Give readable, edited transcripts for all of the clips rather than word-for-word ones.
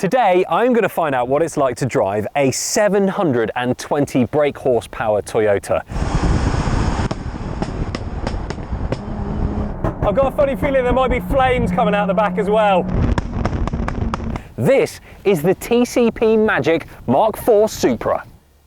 Today, I'm going to find out what it's like to drive a 720 brake horsepower Toyota. I've got a funny feeling there might be flames coming out the back as well. This is the TCP Magic Mk4 Supra.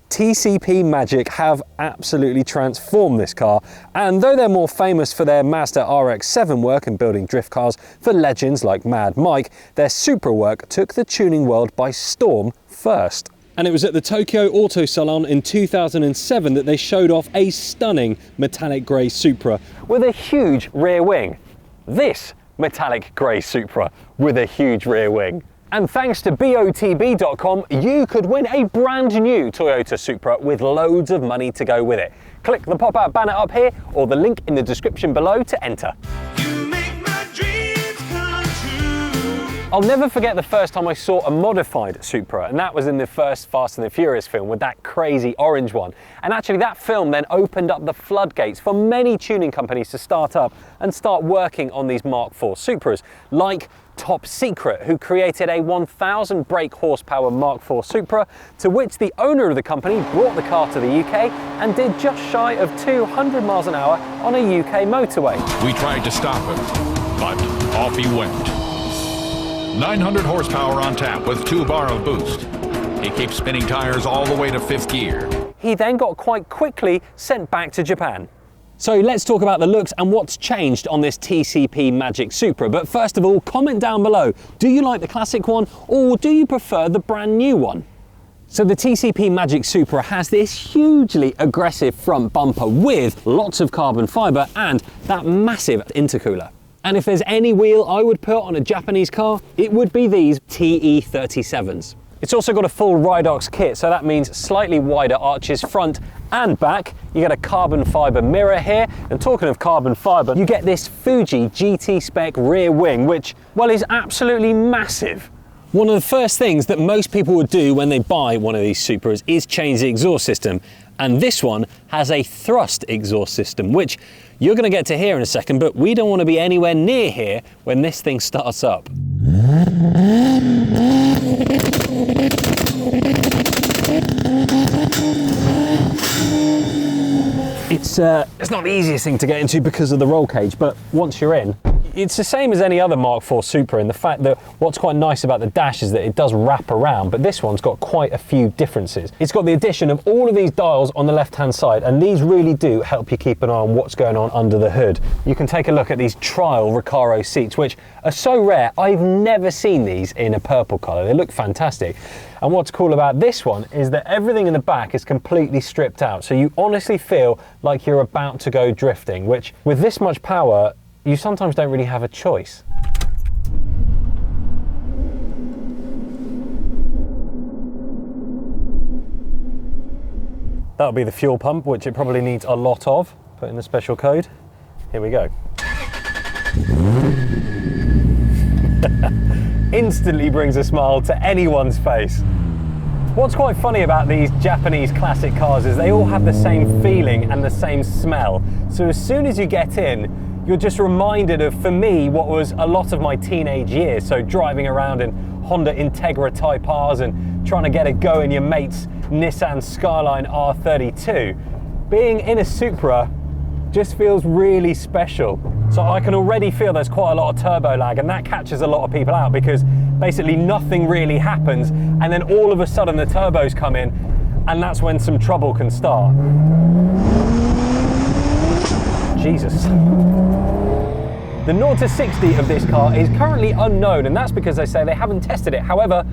TCP Magic have absolutely transformed this car, and though they're more famous for their Mazda RX-7 work and building drift cars for legends like Mad Mike, their Supra work took the tuning world by storm first. And it was at the Tokyo Auto Salon in 2007 that they showed off a stunning metallic grey Supra with a huge rear wing. This metallic grey Supra with a huge rear wing. And thanks to BOTB.com, you could win a brand new Toyota Supra with loads of money to go with it. Click the pop-out banner up here or the link in the description below to enter. You make my dreams come true. I'll never forget the first time I saw a modified Supra, and that was in the first Fast and the Furious film with that crazy orange one. And actually that film then opened up the floodgates for many tuning companies to start up and start working on these Mk4 Supras, like Top Secret, who created a 1000 brake horsepower Mk4 Supra, to which the owner of the company brought the car to the UK and did just shy of 200 miles an hour on a UK motorway. We tried to stop him, but off he went. 900 horsepower on tap with 2 bar of boost. He keeps spinning tires all the way to 5th gear. He then got quite quickly sent back to Japan. So let's talk about the looks and what's changed on this TCP Magic Supra. But first of all, comment down below. Do you like the classic one or do you prefer the brand new one? So the TCP Magic Supra has this hugely aggressive front bumper with lots of carbon fibre and that massive intercooler. And if there's any wheel I would put on a Japanese car, it would be these TE37s. It's also got a full Ridox kit, so that means slightly wider arches front and back. You get a carbon fibre mirror here, and talking of carbon fibre, you get this Fuji GT spec rear wing, which, well, is absolutely massive. One of the first things that most people would do when they buy one of these Supras is change the exhaust system, and this one has a thrust exhaust system, which you're going to get to hear in a second, but we don't want to be anywhere near here when this thing starts up. It's not the easiest thing to get into because of the roll cage, but once you're in, it's the same as any other Mk4 Supra in the fact that what's quite nice about the dash is that it does wrap around, but this one's got quite a few differences. It's got the addition of all of these dials on the left-hand side, and these really do help you keep an eye on what's going on under the hood. You can take a look at these trial Recaro seats, which are so rare. I've never seen these in a purple colour. They look fantastic. And what's cool about this one is that everything in the back is completely stripped out, so you honestly feel like you're about to go drifting, which with this much power, you sometimes don't really have a choice. That'll be the fuel pump, which it probably needs a lot of. Put in the special code. Here we go. Instantly brings a smile to anyone's face. What's quite funny about these Japanese classic cars is they all have the same feeling and the same smell. So as soon as you get in, you're just reminded of, for me, what was a lot of my teenage years. So driving around in Honda Integra Type Rs and trying to get a go in your mate's Nissan Skyline R32. Being in a Supra just feels really special. So I can already feel there's quite a lot of turbo lag, and that catches a lot of people out because basically nothing really happens, and then all of a sudden the turbos come in, and that's when some trouble can start. Jesus. The 0 to 60 of this car is currently unknown, and that's because they say they haven't tested it. However,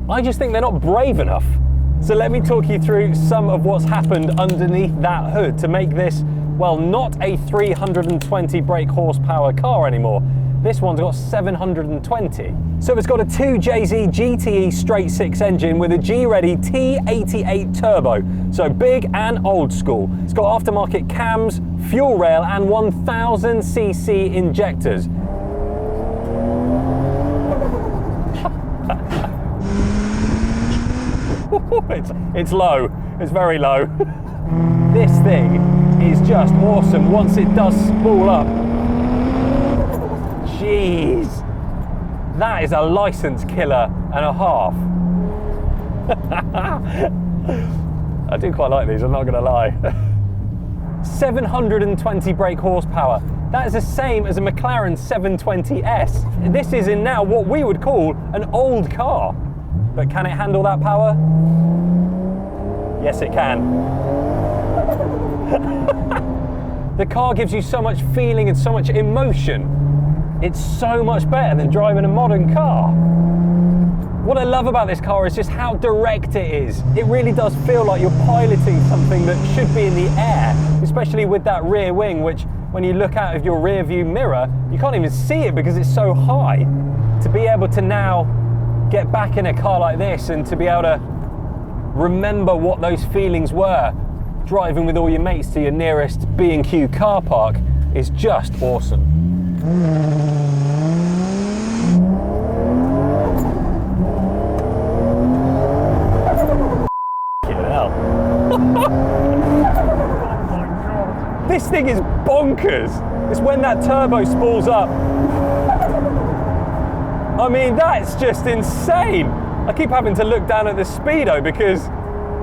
I just think they're not brave enough. So let me talk you through some of what's happened underneath that hood to make this, well, not a 320 brake horsepower car anymore. This one's got 720. So it's got a 2JZ GTE straight 6 engine with a G-Ready T88 turbo. So big and old school. It's got aftermarket cams, fuel rail and 1000cc injectors. It's low, it's very low. This thing is just awesome once it does spool up. Jeez. That is a license killer and a half. I do quite like these, I'm not gonna lie. 720 brake horsepower. That is the same as a McLaren 720S. This is in now what we would call an old car. But can it handle that power? Yes, it can. The car gives you so much feeling and so much emotion. It's so much better than driving a modern car. What I love about this car is just how direct it is. It really does feel like you're piloting something that should be in the air, especially with that rear wing, which when you look out of your rear view mirror, you can't even see it because it's so high. To be able to now get back in a car like this and to be able to remember what those feelings were, driving with all your mates to your nearest B&Q car park, is just awesome. This thing is bonkers. It's when that turbo spools up. I mean, that's just insane. I keep having to look down at the speedo because,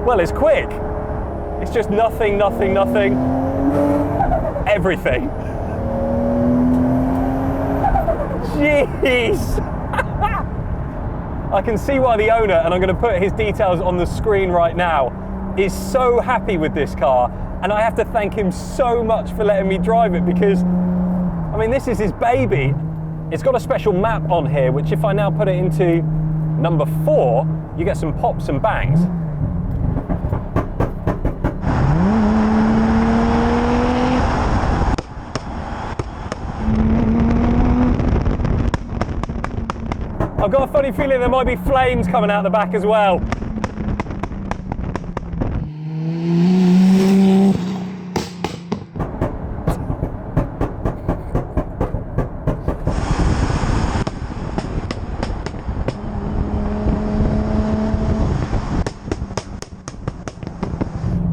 well, it's quick. It's just nothing, nothing, nothing, everything. Jeez. I can see why the owner, and I'm going to put his details on the screen right now, is so happy with this car. And I have to thank him so much for letting me drive it because, I mean, this is his baby. It's got a special map on here, which if I now put it into number 4, you get some pops and bangs. I've got a funny feeling there might be flames coming out the back as well.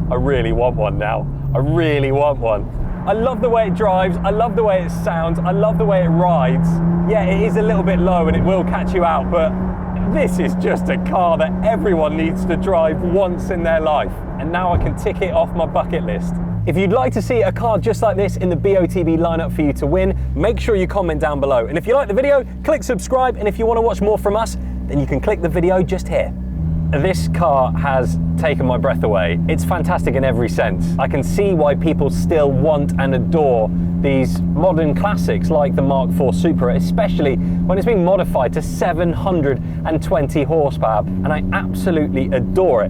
I really want one now. I really want one. I love the way it drives, I love the way it sounds, I love the way it rides. Yeah, it is a little bit low and it will catch you out, but this is just a car that everyone needs to drive once in their life. And now I can tick it off my bucket list. If you'd like to see a car just like this in the BOTB lineup for you to win, make sure you comment down below. And if you like the video, click subscribe. And if you want to watch more from us, then you can click the video just here. This car has taken my breath away. It's fantastic in every sense. I can see why people still want and adore these modern classics like the Mk4 Supra, especially when it's been modified to 720 horsepower, and I absolutely adore it.